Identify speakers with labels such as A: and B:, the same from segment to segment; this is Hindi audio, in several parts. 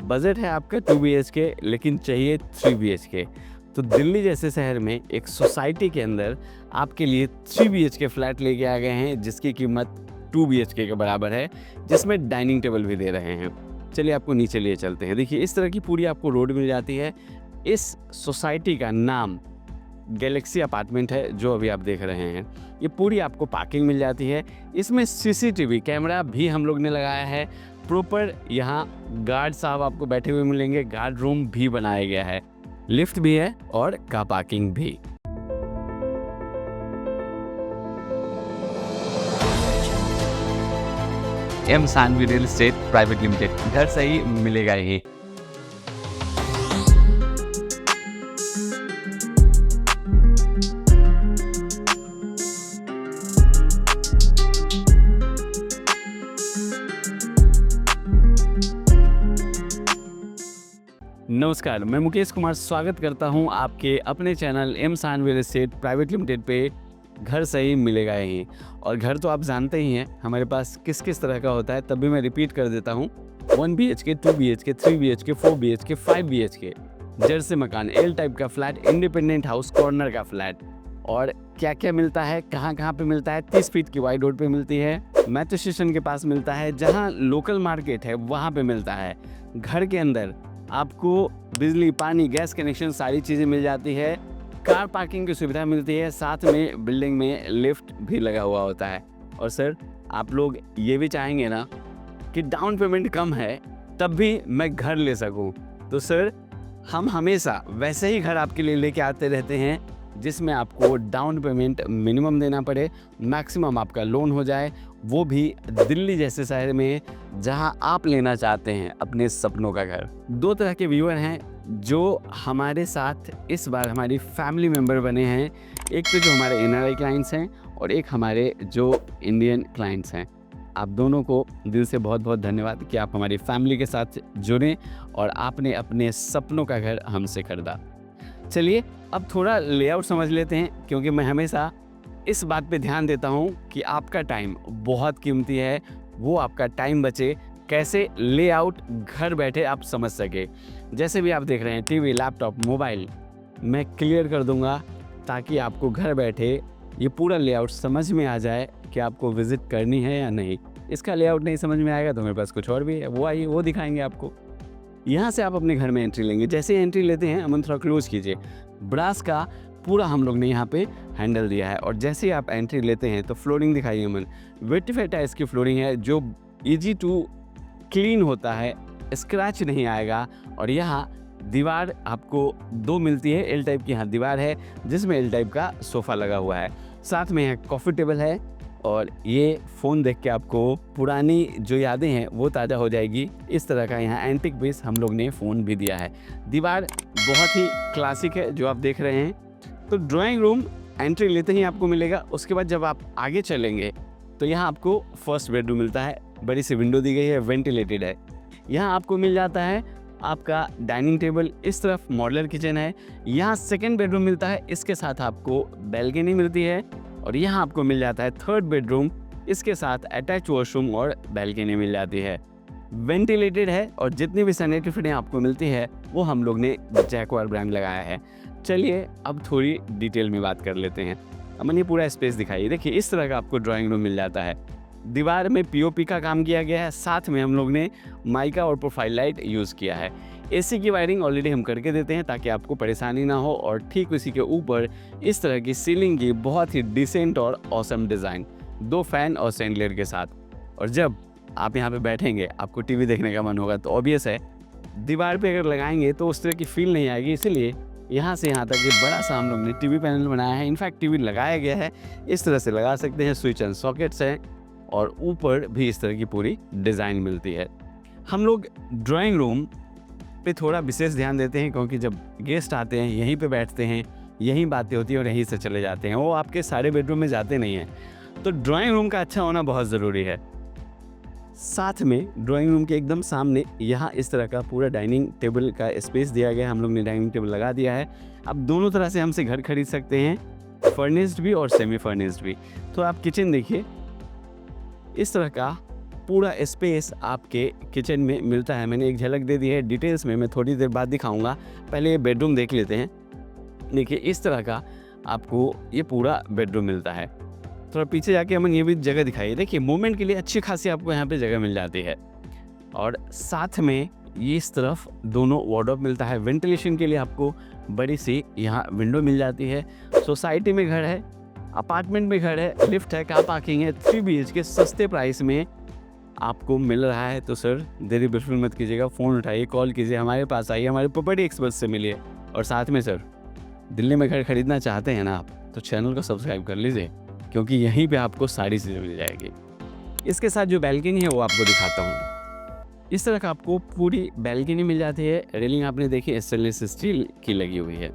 A: बजट है आपका 2 BHK लेकिन चाहिए 3 BHK। तो दिल्ली जैसे शहर में एक सोसाइटी के अंदर आपके लिए 3 BHK फ्लैट लेके आ गए हैं जिसकी कीमत 2 BHK के बराबर है, जिसमें डाइनिंग टेबल भी दे रहे हैं। चलिए आपको नीचे लिए चलते हैं। देखिए इस तरह की पूरी आपको रोड मिल जाती है। इस सोसाइटी का नाम गैलेक्सी अपार्टमेंट है जो अभी आप देख रहे हैं। ये पूरी आपको पार्किंग मिल जाती है। इसमें CCTV कैमरा भी हम लोग ने लगाया है। प्रॉपर यहाँ गार्ड साहब आपको बैठे हुए मिलेंगे। गार्ड रूम भी बनाया गया है, लिफ्ट भी है और कार पार्किंग भी।
B: M Sanvi real estate private limited, घर से ही मिलेगा ये।
A: नमस्कार, मैं मुकेश कुमार स्वागत करता हूं आपके अपने channel M Sanvi real estate private limited पे। घर सही मिलेगा यहीं। और घर तो आप जानते ही हैं हमारे पास किस किस तरह का होता है, तब भी मैं रिपीट कर देता हूं। 1 BHK, 2 BHK, 3 BHK, 4 BHK, 5 BHK, Jersey मकान, एल टाइप का फ्लैट, इंडिपेंडेंट हाउस, कॉर्नर का फ्लैट। और क्या क्या मिलता है, कहाँ कहाँ पे मिलता है? 30 फीट की वाइड रोड पे मिलती है, मेट्रो स्टेशन के पास मिलता है, जहाँ लोकल मार्केट है वहाँ पे मिलता है। घर के अंदर आपको बिजली, पानी, गैस कनेक्शन सारी चीज़ें मिल जाती है। कार पार्किंग की सुविधा मिलती है, साथ में बिल्डिंग में लिफ्ट भी लगा हुआ होता है। और सर आप लोग ये भी चाहेंगे ना कि डाउन पेमेंट कम है तब भी मैं घर ले सकूं, तो सर हम हमेशा वैसे ही घर आपके लिए लेके आते रहते हैं जिसमें आपको डाउन पेमेंट मिनिमम देना पड़े, मैक्सिमम आपका लोन हो जाए, वो भी दिल्ली जैसे शहर में जहां आप लेना चाहते हैं अपने सपनों का घर। 2 तरह के व्यूअर हैं जो हमारे साथ इस बार हमारी फैमिली मेंबर बने हैं। एक तो जो हमारे NRI क्लाइंट्स हैं और एक हमारे जो इंडियन क्लाइंट्स हैं। आप दोनों को दिल से बहुत बहुत धन्यवाद कि आप हमारी फैमिली के साथ जुड़े और आपने अपने सपनों का घर हमसे खरीदा। चलिए अब थोड़ा लेआउट समझ लेते हैं, क्योंकि मैं हमेशा इस बात पे ध्यान देता हूँ कि आपका टाइम बहुत कीमती है, वो आपका टाइम बचे, कैसे लेआउट घर बैठे आप समझ सके। जैसे भी आप देख रहे हैं टीवी, लैपटॉप, मोबाइल, मैं क्लियर कर दूंगा ताकि आपको घर बैठे ये पूरा लेआउट समझ में आ जाए कि आपको विजिट करनी है या नहीं। इसका लेआउट नहीं समझ में आएगा तो मेरे पास कुछ और भी है, वो आइए वो दिखाएंगे आपको। यहाँ से आप अपने घर में एंट्री लेंगे। जैसे एंट्री लेते हैं, अमन थोड़ा क्लोज कीजिए, ब्रास का पूरा हम लोग ने यहाँ पे हैंडल दिया है। और जैसे ही आप एंट्री लेते हैं तो फ्लोरिंग दिखाइए अमन, वेटिफाइड टाइल्स की फ्लोरिंग है जो ईजी टू क्लीन होता है, स्क्रैच नहीं आएगा। और यहाँ दीवार आपको 2 मिलती है, एल टाइप की यहाँ दीवार है जिसमें एल टाइप का सोफ़ा लगा हुआ है, साथ में यहाँ कॉफ़ी टेबल है। और ये फ़ोन देख के आपको पुरानी जो यादें हैं वो ताज़ा हो जाएगी। इस तरह का यहाँ एंटिक पीस हम लोग ने फ़ोन भी दिया है। दीवार बहुत ही क्लासिक है जो आप देख रहे हैं। तो ड्राइंग रूम एंट्री लेते ही आपको मिलेगा। उसके बाद जब आप आगे चलेंगे तो यहाँ आपको फर्स्ट बेडरूम मिलता है, बड़ी सी विंडो दी गई है, वेंटिलेटेड है। यहाँ आपको मिल जाता है आपका डाइनिंग टेबल, इस तरफ मॉड्यूलर किचन है। यहाँ सेकेंड बेडरूम मिलता है, इसके साथ आपको बैल्कनी मिलती है। और यहाँ आपको मिल जाता है थर्ड बेडरूम, इसके साथ अटैच वॉशरूम और बैल्कनी मिल जाती है, वेंटिलेटेड है। और जितनी भी सैनिटरी फिटिंग आपको मिलती है वो हम लोग ने जैक्वार ब्रांड लगाया है। चलिए अब थोड़ी डिटेल में बात कर लेते हैं। अमन ये पूरा स्पेस दिखाइए। देखिए इस तरह का आपको ड्राइंग रूम मिल जाता है। दीवार में POP का काम किया गया है, साथ में हम लोग ने माइका और प्रोफाइल लाइट यूज़ किया है। AC की वायरिंग ऑलरेडी हम करके देते हैं ताकि आपको परेशानी ना हो। और ठीक उसी के ऊपर इस तरह की सीलिंग की बहुत ही डिसेंट और ऑसम डिज़ाइन, 2 फैन और सैंडलियर के साथ। और जब आप यहाँ पे बैठेंगे आपको TV देखने का मन होगा, तो ऑब्वियस है दीवार पे अगर लगाएंगे तो उस तरह की फील नहीं आएगी। इसीलिए यहाँ से यहाँ तक ये बड़ा सा हम लोग ने TV पैनल बनाया है। इनफैक्ट TV लगाया गया है, इस तरह से लगा सकते हैं, स्विच एंड सॉकेट्स हैं और ऊपर भी इस तरह की पूरी डिज़ाइन मिलती है। हम लोग ड्राइंग रूम पे थोड़ा विशेष ध्यान देते हैं क्योंकि जब गेस्ट आते हैं यहीं पे बैठते हैं, यहीं बातें होती हैं और यहीं से चले जाते हैं, वो आपके सारे बेडरूम में जाते नहीं हैं। तो ड्राइंग रूम का अच्छा होना बहुत ज़रूरी है। साथ में ड्राइंग रूम के एकदम सामने यहाँ इस तरह का पूरा डाइनिंग टेबल का स्पेस दिया गया है। हम लोग ने डाइनिंग टेबल लगा दिया है। अब दोनों तरह से हमसे घर खरीद सकते हैं, फर्निश्ड भी और सेमी फर्निश्ड भी। तो आप किचन देखिए, इस तरह का पूरा स्पेस आपके किचन में मिलता है। मैंने एक झलक दे दी है, डिटेल्स में मैं थोड़ी देर बाद दिखाऊंगा। पहले ये बेडरूम देख लेते हैं। देखिए इस तरह का आपको ये पूरा बेडरूम मिलता है। थोड़ा पीछे जाके हम ये भी जगह दिखाइए। देखिए मूवमेंट के लिए अच्छी खासी आपको यहाँ पे जगह मिल जाती है। और साथ में ये इस तरफ दोनों वार्डरोब मिलता है। वेंटिलेशन के लिए आपको बड़ी सी यहाँ विंडो मिल जाती है। सोसाइटी में घर है, अपार्टमेंट में घर है, लिफ्ट है, कार पार्किंग है। 3 BHK सस्ते प्राइस में आपको मिल रहा है। तो सर देरी बिल्कुल मत कीजिएगा, फ़ोन उठाइए, कॉल कीजिए, हमारे पास आइए, हमारे प्रॉपर्टी एक्सपर्ट से मिलिए। और साथ में सर दिल्ली में घर खरीदना चाहते हैं ना आप, तो चैनल को सब्सक्राइब कर लीजिए, क्योंकि यहीं पे आपको सारी चीज़ें मिल जाएगी। इसके साथ जो बैल्कनी है वो आपको दिखाता हूँ। इस तरह का आपको पूरी बैल्कनी मिल जाती है। रेलिंग आपने देखी स्टेनलेस स्टील की लगी हुई है।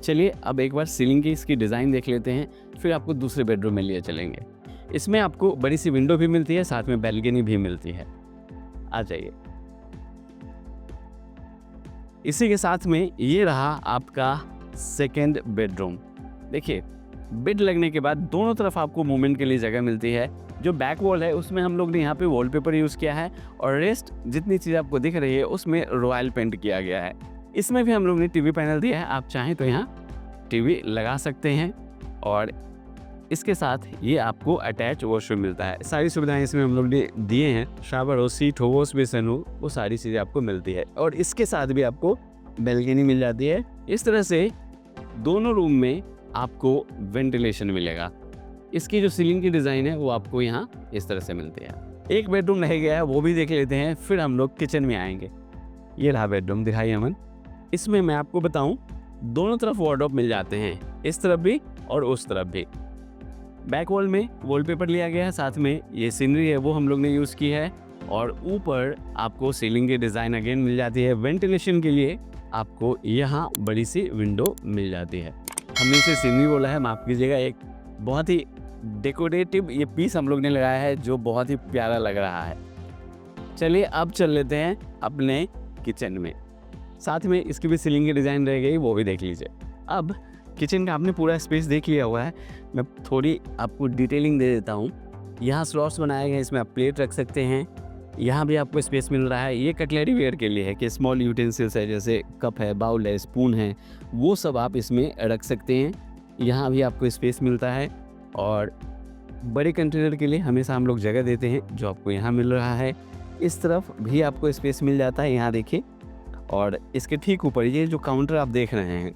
A: चलिए अब एक बार सीलिंग की इसकी डिज़ाइन देख लेते हैं, फिर आपको दूसरे बेडरूम में लिए चलेंगे। इसमें आपको बड़ी सी विंडो भी मिलती है, साथ में बैल्कनी भी मिलती है। आ जाइए। इसी के साथ में ये रहा आपका सेकेंड बेडरूम। देखिए बेड लगने के बाद दोनों तरफ आपको मूवमेंट के लिए जगह मिलती है। जो बैक वॉल है उसमें हम लोग ने यहाँ पे वॉलपेपर यूज़ किया है, और रेस्ट जितनी चीज़ आपको दिख रही है उसमें रॉयल पेंट किया गया है। इसमें भी हम लोग ने टीवी पैनल दिया है, आप चाहें तो यहाँ टीवी लगा सकते हैं। और इसके साथ ये आपको अटैच वॉशरूम मिलता है। सारी सुविधाएं इसमें हम लोग ने दिए हैं, शावर हो, सीट हो, वॉश बेसिन हो, वो सारी चीज़ें आपको मिलती है। और इसके साथ भी आपको बैल्कनी मिल जाती है। इस तरह से दोनों रूम में आपको वेंटिलेशन मिलेगा। इसकी जो सीलिंग की डिज़ाइन है वो आपको यहाँ इस तरह से मिलती है। एक बेडरूम रह गया है, वो भी देख लेते हैं, फिर हम लोग किचन में आएंगे। ये रहा बेडरूम, दिखाइए अमन। इसमें मैं आपको बताऊं दोनों तरफ वार्डरोब मिल जाते हैं, इस तरफ भी और उस तरफ भी। बैक वॉल में वॉलपेपर लिया गया है, साथ में ये सीनरी है वो हम लोग ने यूज़ की है। और ऊपर आपको सीलिंग की डिज़ाइन अगेन मिल जाती है। वेंटिलेशन के लिए आपको यहाँ बड़ी सी विंडो मिल जाती है। हमने इसे सीनरी बोला है, माफ़ कीजिएगा। एक बहुत ही डेकोरेटिव ये पीस हम लोग ने लगाया है जो बहुत ही प्यारा लग रहा है। चलिए अब चल लेते हैं अपने किचन में। साथ में इसकी भी सीलिंग की डिज़ाइन रह गई, वो भी देख लीजिए। अब किचन का आपने पूरा स्पेस देख लिया हुआ है, मैं थोड़ी आपको डिटेलिंग दे देता हूँ। यहाँ स्लॉट्स बनाए गए, इसमें आप प्लेट रख सकते हैं। यहाँ भी आपको स्पेस मिल रहा है। ये कटलरी वेयर के लिए है कि स्मॉल यूटेंसिल्स है, जैसे कप है, बाउल है, स्पून है, वो सब आप इसमें रख सकते हैं। यहाँ भी आपको स्पेस मिलता है। और बड़े कंटेनर के लिए हमेशा हम लोग जगह देते हैं, जो आपको यहाँ मिल रहा है। इस तरफ भी आपको स्पेस मिल जाता है, यहाँ देखिए। और इसके ठीक ऊपर ये जो काउंटर आप देख रहे हैं,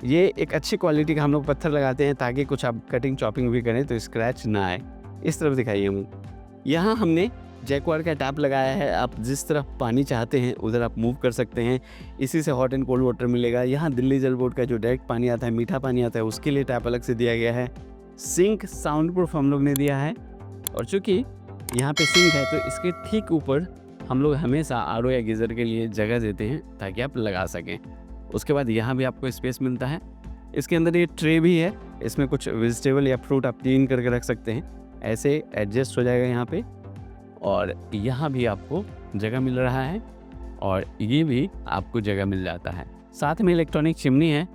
A: ये एक अच्छी क्वालिटी का हम लोग पत्थर लगाते हैं, ताकि कुछ आप कटिंग चॉपिंग भी करें तो स्क्रैच ना आए। इस तरफ दिखाइए हम, यहाँ हमने जैकवार का टैप लगाया है। आप जिस तरफ पानी चाहते हैं उधर आप मूव कर सकते हैं। इसी से हॉट एंड कोल्ड वाटर मिलेगा। यहाँ दिल्ली जल बोर्ड का जो डायरेक्ट पानी आता है, मीठा पानी आता है, उसके लिए टैप अलग से दिया गया है। सिंक साउंड प्रूफ हम लोग ने दिया है। और चूँकि यहाँ पे सिंक है तो इसके ठीक ऊपर हम लोग हमेशा आरओ या गीज़र के लिए जगह देते हैं, ताकि आप लगा सकें। उसके बाद यहाँ भी आपको स्पेस मिलता है। इसके अंदर ये ट्रे भी है, इसमें कुछ वेजिटेबल या फ्रूट आप क्लीन करके रख सकते हैं, ऐसे एडजस्ट हो जाएगा यहाँ पे। और यहाँ भी आपको जगह मिल रहा है, और ये भी आपको जगह मिल जाता है। साथ में इलेक्ट्रॉनिक चिमनी है,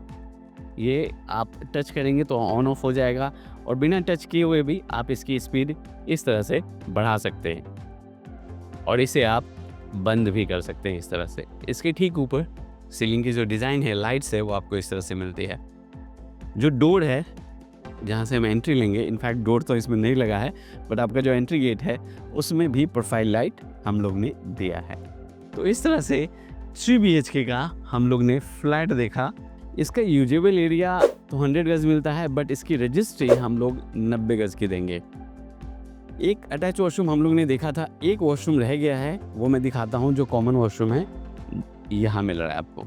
A: ये आप टच करेंगे तो ऑन ऑफ हो जाएगा, और बिना टच किए हुए भी आप इसकी स्पीड इस तरह से बढ़ा सकते हैं, और इसे आप बंद भी कर सकते हैं इस तरह से। इसके ठीक ऊपर सीलिंग की जो डिज़ाइन है, लाइट्स है, वो आपको इस तरह से मिलती है। जो डोर है जहाँ से हम एंट्री लेंगे, इनफैक्ट डोर तो इसमें नहीं लगा है, बट आपका जो एंट्री गेट है उसमें भी प्रोफाइल लाइट हम लोग ने दिया है। तो इस तरह से 3 BHK का हम लोग ने फ्लैट देखा। इसका यूजेबल एरिया तो 100 गज मिलता है, बट इसकी रजिस्ट्री हम लोग 90 गज की देंगे। एक अटैच वॉशरूम हम लोग ने देखा था, एक वॉशरूम रह गया है, वो मैं दिखाता हूँ। जो कॉमन वॉशरूम है यहाँ मिल रहा है आपको।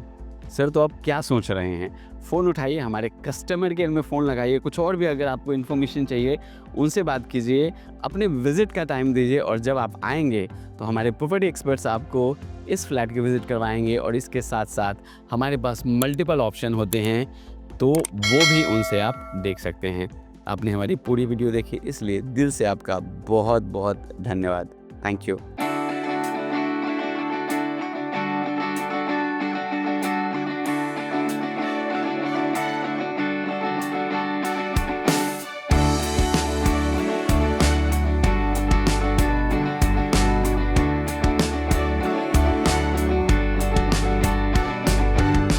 A: सर तो आप क्या सोच रहे हैं, फ़ोन उठाइए, हमारे कस्टमर केयर में फ़ोन लगाइए। कुछ और भी अगर आपको इन्फॉर्मेशन चाहिए उनसे बात कीजिए, अपने विज़िट का टाइम दीजिए, और जब आप आएंगे तो हमारे प्रॉपर्टी एक्सपर्ट्स आपको इस फ्लैट की विज़िट करवाएंगे। और इसके साथ साथ हमारे पास मल्टीपल ऑप्शन होते हैं, तो वो भी उनसे आप देख सकते हैं। आपने हमारी पूरी वीडियो देखी, इसलिए दिल से आपका बहुत बहुत धन्यवाद। Thank you.